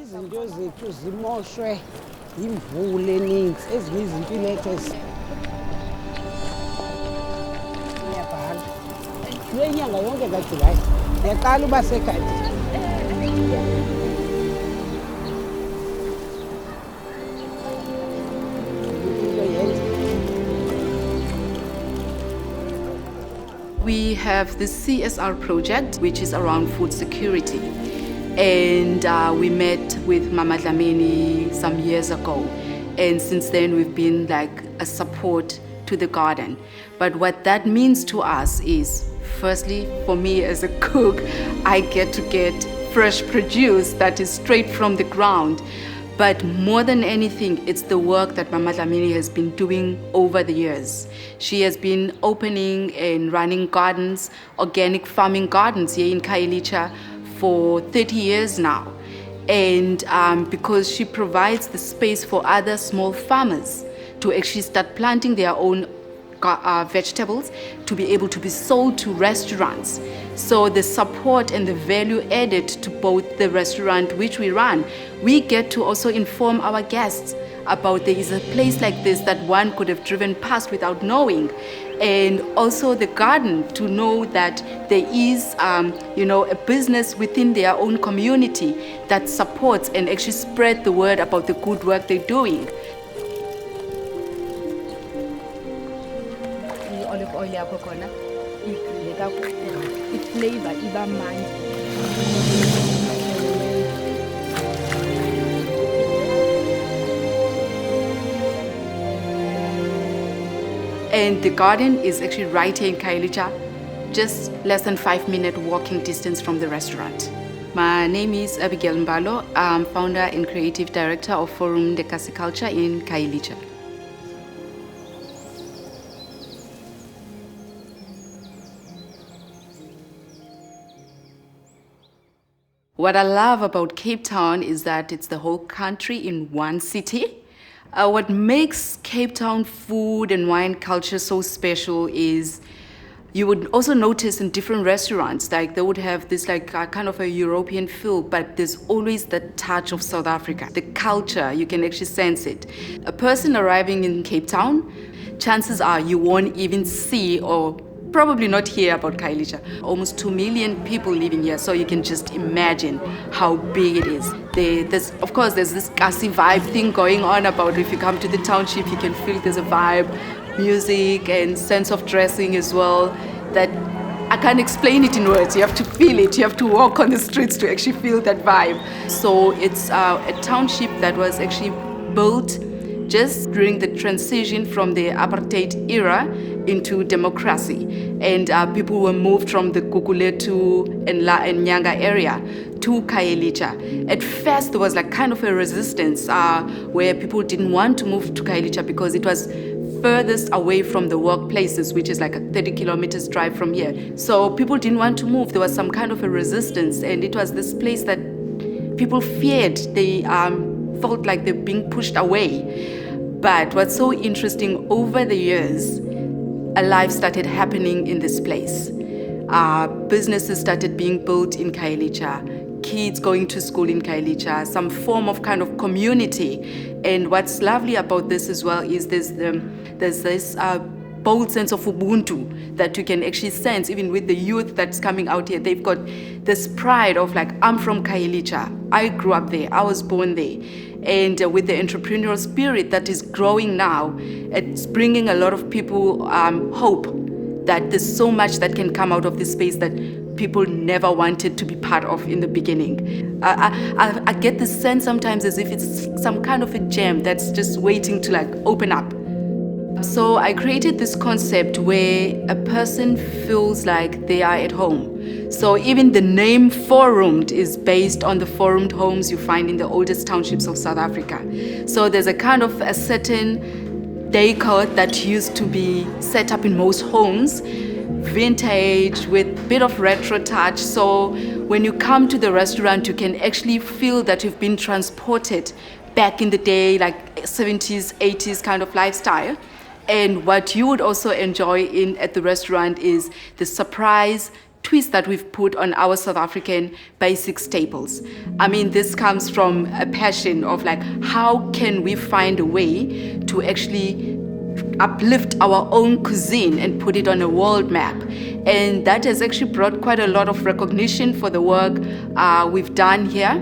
Izinto zethu zimoshwe yimvula eninzi, ezinye izinto ilethe iyabhala. Kule nyanga yonke kaJulayi yaqala uba segadini. We have the CSR project, which is around food security. And we met with Mama Dlamini some years ago. And since then, we've been like a support to the garden. But what that means to us is, firstly, for me as a cook, I get fresh produce that is straight from the ground. But more than anything, it's the work that Mama Dlamini has been doing over the years. She has been opening and running gardens, organic farming gardens here in Khayelitsha for 30 years now. And because she provides the space for other small farmers to actually start planting their own vegetables to be able to be sold to restaurants. So the support and the value added to both the restaurant which we run, we get to also inform our guests about there is a place like this that one could have driven past without knowing. And also the garden to know that there is a business within their own community that supports and actually spread the word about the good work they're doing. Olive oil yakho khona igrile kakhulu, iflavor iba mnandi. And the garden is actually right here in Khayelitsha, just less than 5-minute walking distance from the restaurant. My name is Abigail Mbalo. I'm founder and creative director of Forum eKasi Culture in Khayelitsha. What I love about Cape Town is that it's the whole country in one city. What makes Cape Town food and wine culture so special is you would also notice in different restaurants, like they would have this like kind of a European feel, but there's always the touch of South Africa. The culture, you can actually sense it. A person arriving in Cape Town, chances are you won't even see or probably not hear about Khayelitsha. Almost 2 million people living here, so you can just imagine how big it is. There's this eKasi vibe thing going on about if you come to the township, you can feel there's a vibe, music and sense of dressing as well, that I can't explain it in words. You have to feel it. You have to walk on the streets to actually feel that vibe. So it's a township that was actually built just during the transition from the apartheid era into democracy. And people were moved from the Guguletu and Nyanga area to Khayelitsha. At first, there was like kind of a resistance where people didn't want to move to Khayelitsha because it was furthest away from the workplaces, which is like a 30 kilometers drive from here. So people didn't want to move. There was some kind of a resistance, and it was this place that people feared. They felt like they're being pushed away. But what's so interesting, over the years, a life started happening in this place. Businesses started being built in Khayelitsha, kids going to school in Khayelitsha, some form of kind of community. And what's lovely about this as well is there's this bold sense of Ubuntu that you can actually sense even with the youth that's coming out here. They've got this pride of like, I'm from Khayelitsha, I grew up there, I was born there. And with the entrepreneurial spirit that is growing now, it's bringing a lot of people hope that there's so much that can come out of this space that people never wanted to be part of in the beginning. I get the sense sometimes as if it's some kind of a gem that's just waiting to like open up. So I created this concept where a person feels like they are at home. So even the name Forumed is based on the forumed homes you find in the oldest townships of South Africa. So there's a kind of a certain decor that used to be set up in most homes, vintage with a bit of retro touch. So when you come to the restaurant, you can actually feel that you've been transported back in the day, like 70s, 80s kind of lifestyle. And what you would also enjoy at the restaurant is the surprise twist that we've put on our South African basic staples. I mean, this comes from a passion of like, how can we find a way to actually uplift our own cuisine and put it on a world map? And that has actually brought quite a lot of recognition for the work we've done here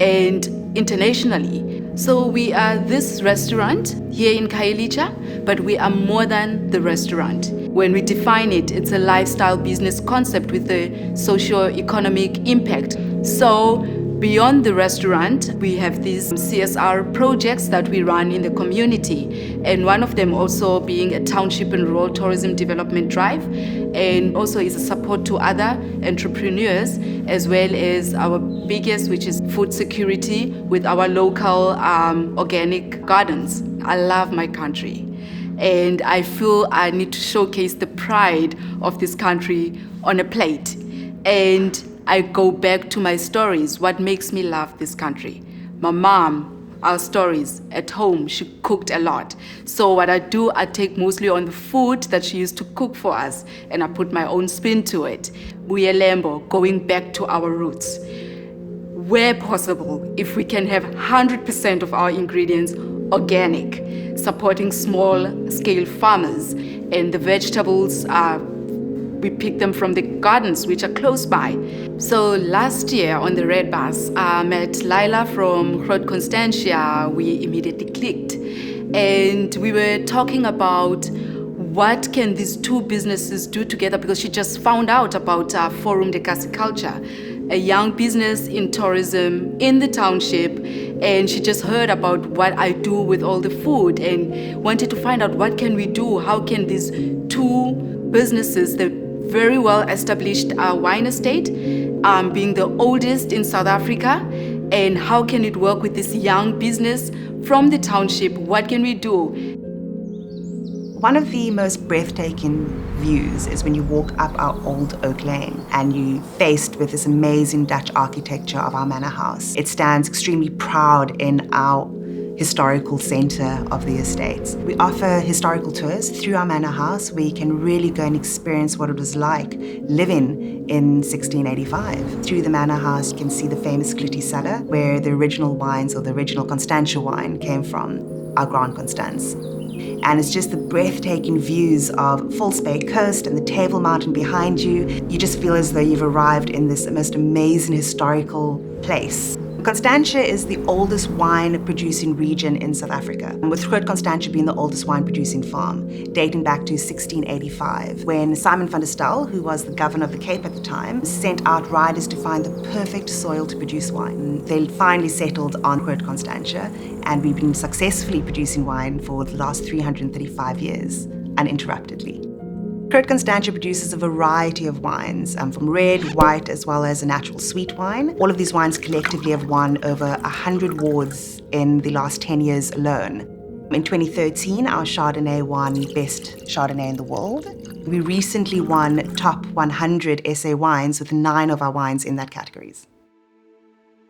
and internationally. So we are this restaurant here in Khayelitsha, but we are more than the restaurant. When we define it, it's a lifestyle business concept with a socio-economic impact. So beyond the restaurant, we have these CSR projects that we run in the community, and one of them also being a township and rural tourism development drive, and also is a support to other entrepreneurs, as well as our biggest, which is food security with our local organic gardens. I love my country, and I feel I need to showcase the pride of this country on a plate. And I go back to my stories, what makes me love this country. My mom, our stories at home, she cooked a lot. So what I do, I take mostly on the food that she used to cook for us, and I put my own spin to it. Buyelembo, going back to our roots. Where possible, if we can have 100% of our ingredients organic, supporting small-scale farmers, and the vegetables we pick them from the gardens which are close by. So last year on the Red Bus, I met Laila from Constantia. We immediately clicked, and we were talking about what can these two businesses do together, because she just found out about Forum de Cassiculture, a young business in tourism in the township, and she just heard about what I do with all the food and wanted to find out what can we do, how can these two businesses, the very well established wine estate, being the oldest in South Africa, and how can it work with this young business from the township, what can we do? One of the most breathtaking views is when you walk up our old oak lane and you're faced with this amazing Dutch architecture of our manor house. It stands extremely proud in our historical center of the estate. We offer historical tours through our manor house where you can really go and experience what it was like living in 1685. Through the manor house, you can see the famous Glitty cellar where the original wines, or the original Constantia wine, came from, our Grand Constance. And it's just the breathtaking views of Volspay Coast and the Table Mountain behind you. You just feel as though you've arrived in this most amazing historical place. Constantia is the oldest wine-producing region in South Africa, with Constantia being the oldest wine-producing farm, dating back to 1685, when Simon van der Stel, who was the governor of the Cape at the time, sent out riders to find the perfect soil to produce wine. They finally settled on Constantia, and we've been successfully producing wine for the last 335 years, uninterruptedly. Constantia produces a variety of wines, from red, white, as well as a natural sweet wine. All of these wines collectively have won over 100 awards in the last 10 years alone. In 2013, our Chardonnay won Best Chardonnay in the World. We recently won Top 100 SA wines with 9 of our wines in that categories.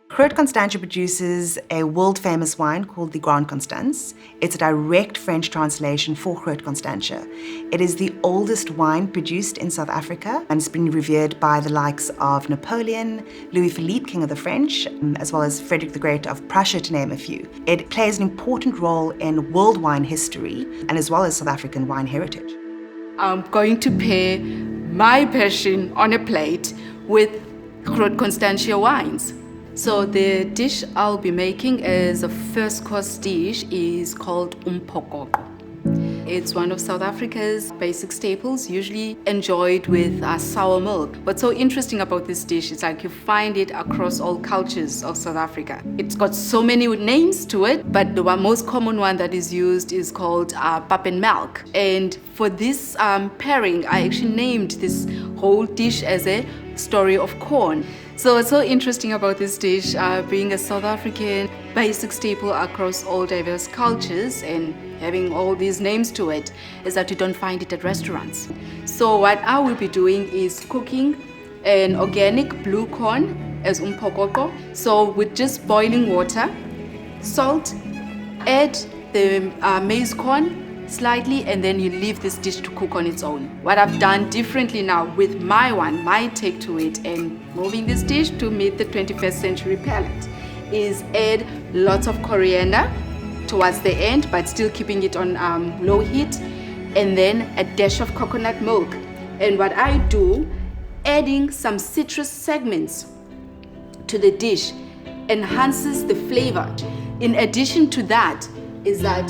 Constantia produces a world-famous wine called the Grand Constance. It's a direct French translation for Constantia. It is the oldest wine produced in South Africa, and it's been revered by the likes of Napoleon, Louis Philippe, King of the French, as well as Frederick the Great of Prussia, to name a few. It plays an important role in world wine history and as well as South African wine heritage. I'm going to pair my passion on a plate with Constantia wines. So the dish I'll be making as a first course dish is called umphokoqo. It's one of South Africa's basic staples, usually enjoyed with sour milk. What's so interesting about this dish is like you find it across all cultures of South Africa. It's got so many names to it, but the most common one that is used is called pap and milk. And for this pairing, I actually named this whole dish as a story of corn. So what's so interesting about this dish, being a South African basic staple across all diverse cultures and having all these names to it, is that you don't find it at restaurants. So what I will be doing is cooking an organic blue corn as umphokoqo. So with just boiling water, salt, add the maize corn, slightly, and then you leave this dish to cook on its own. What I've done differently now with my take to it, and moving this dish to meet the 21st century palate, is add lots of coriander towards the end, but still keeping it on low heat, and then a dash of coconut milk. And what I do, adding some citrus segments to the dish enhances the flavor. In addition to that, is that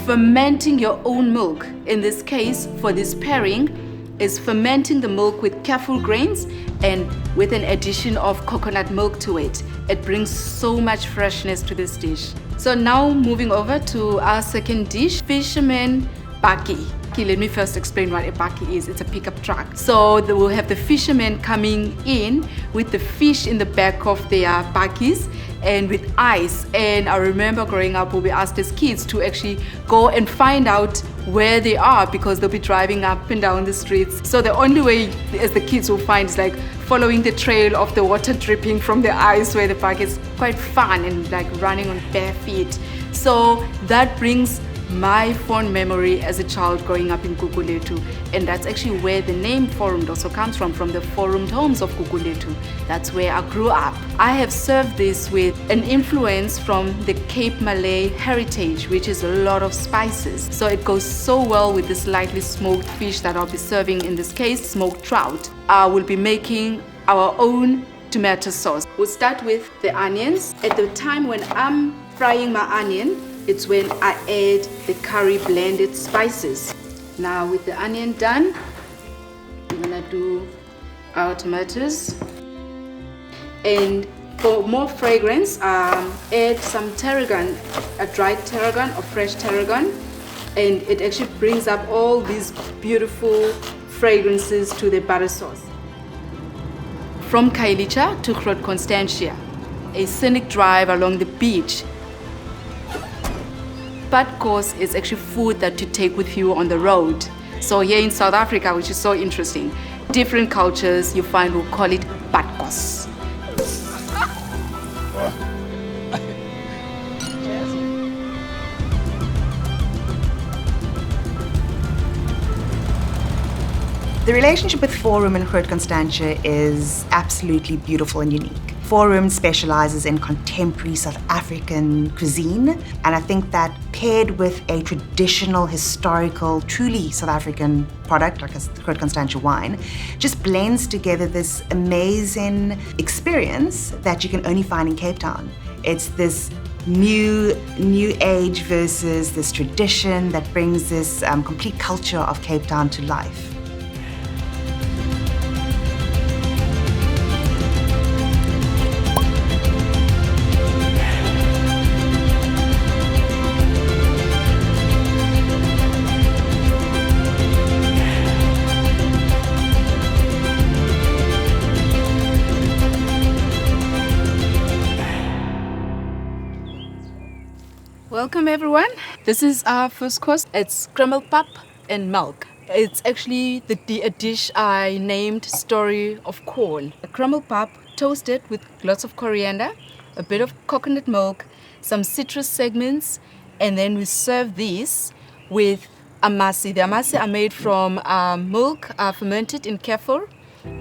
fermenting your own milk, in this case for this pairing, is fermenting the milk with careful grains and with an addition of coconut milk to it. It brings so much freshness to this dish. So now moving over to our second dish, fisherman baki. Okay, let me first explain what a baki is. It's a pickup truck. So we'll have the fishermen coming in with the fish in the back of their bakis and with ice. And I remember growing up, we asked as kids to actually go and find out where they are, because they'll be driving up and down the streets. So the only way as the kids will find is like following the trail of the water dripping from the ice where the park is. Quite fun, and like running on bare feet. So that brings my fond memory as a child growing up in Gugulethu, and that's actually where the name Forum also comes from the forumed homes of Gugulethu. That's where I grew up. I have served this with an influence from the Cape Malay heritage, which is a lot of spices. So it goes so well with this lightly smoked fish that I'll be serving, in this case smoked trout. I will be making our own tomato sauce. We'll start with the onions. At the time when I'm frying my onion, it's when I add the curry blended spices. Now with the onion done, I'm gonna do our tomatoes. And for more fragrance, add some tarragon, a dried tarragon or fresh tarragon. And it actually brings up all these beautiful fragrances to the butter sauce. From Khayelitsha to Constantia, a scenic drive along the beach. Pad course is actually food that you take with you on the road. So here in South Africa, which is so interesting, different cultures you find will call it pad course. The relationship with Forum and Groot Constantia is absolutely beautiful and unique. Forum specializes in contemporary South African cuisine, and I think that paired with a traditional, historical, truly South African product like a Groot Constantia wine, just blends together this amazing experience that you can only find in Cape Town. It's this new age versus this tradition that brings this complete culture of Cape Town to life. Welcome everyone. This is our first course. It's scrambled pap and milk. It's actually a dish I named Story of Corn. A crumbled pap toasted with lots of coriander, a bit of coconut milk, some citrus segments, and then we serve these with amasi. The amasi are made from milk fermented in kefir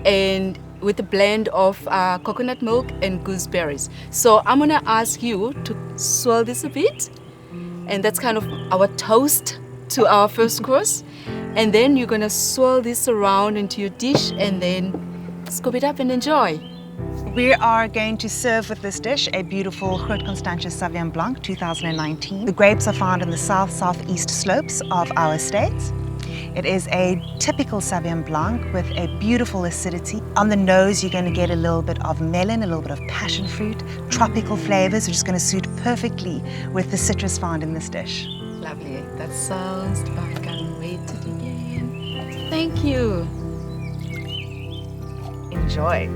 and with a blend of coconut milk and gooseberries. So I'm gonna ask you to swirl this a bit, and that's kind of our toast to our first course. And then you're gonna swirl this around into your dish and then scoop it up and enjoy. We are going to serve with this dish a beautiful Groot Constantia Sauvignon Blanc 2019. The grapes are found in the south-southeast slopes of our estate. It is a typical Sauvignon Blanc with a beautiful acidity. On the nose, you're going to get a little bit of melon, a little bit of passion fruit, tropical flavors, which is going to suit perfectly with the citrus found in this dish. Lovely. That sounds like I can't wait to begin. Thank you. Enjoy.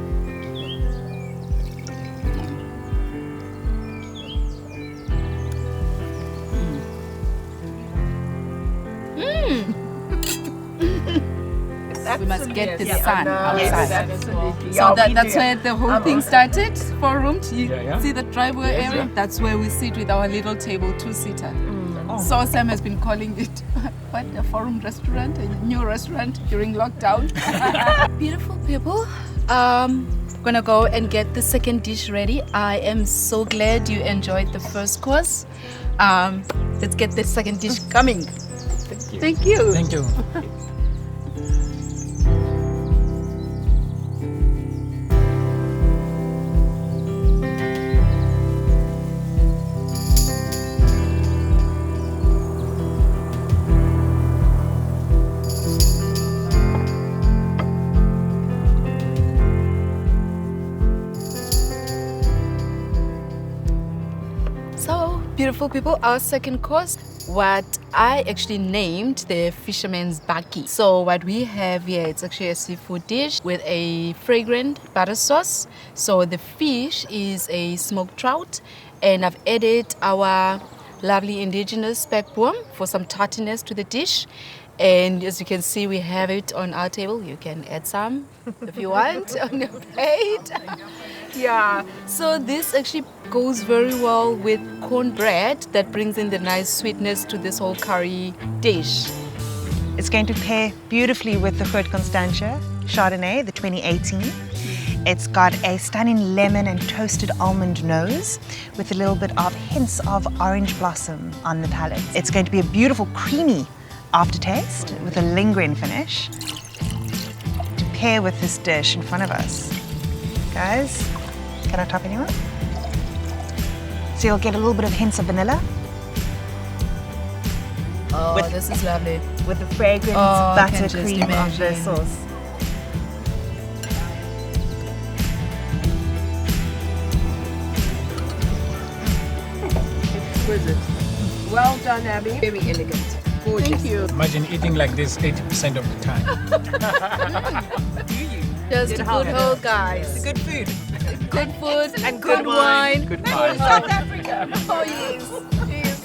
We must get the sun outside. Absolutely. So that's where the whole thing started. 4 rooms. You see the driveway area? That's where we sit with our little table, 2-seater. So Sam has been calling it what, a forum restaurant, a new restaurant during lockdown. Beautiful people. Gonna go and get the second dish ready. I am so glad you enjoyed the first course. Let's get the second dish coming. Thank you. Thank you. Beautiful people, our second course, what I actually named the fisherman's baki. So what we have here, it's actually a seafood dish with a fragrant butter sauce. So the fish is a smoked trout, and I've added our lovely indigenous spekboom for some tartiness to the dish. And as you can see, we have it on our table. You can add some if you want on your plate. Yeah, so this actually goes very well with cornbread that brings in the nice sweetness to this whole curry dish. It's going to pair beautifully with the Constantia Chardonnay, the 2018. It's got a stunning lemon and toasted almond nose with a little bit of hints of orange blossom on the palate. It's going to be a beautiful creamy aftertaste with a lingering finish to pair with this dish in front of us. Guys, can I top anyone? So you'll get a little bit of hints of vanilla. Oh, this is lovely. With the fragrant butter cream of the sauce. Exquisite. Well done, Abby. Very elegant. Gorgeous. Thank you. Imagine eating like this 80% of the time. Just a good whole, guys. Good food. Good food and good wine. Good wine. South Africa. Oh, yes. Yes.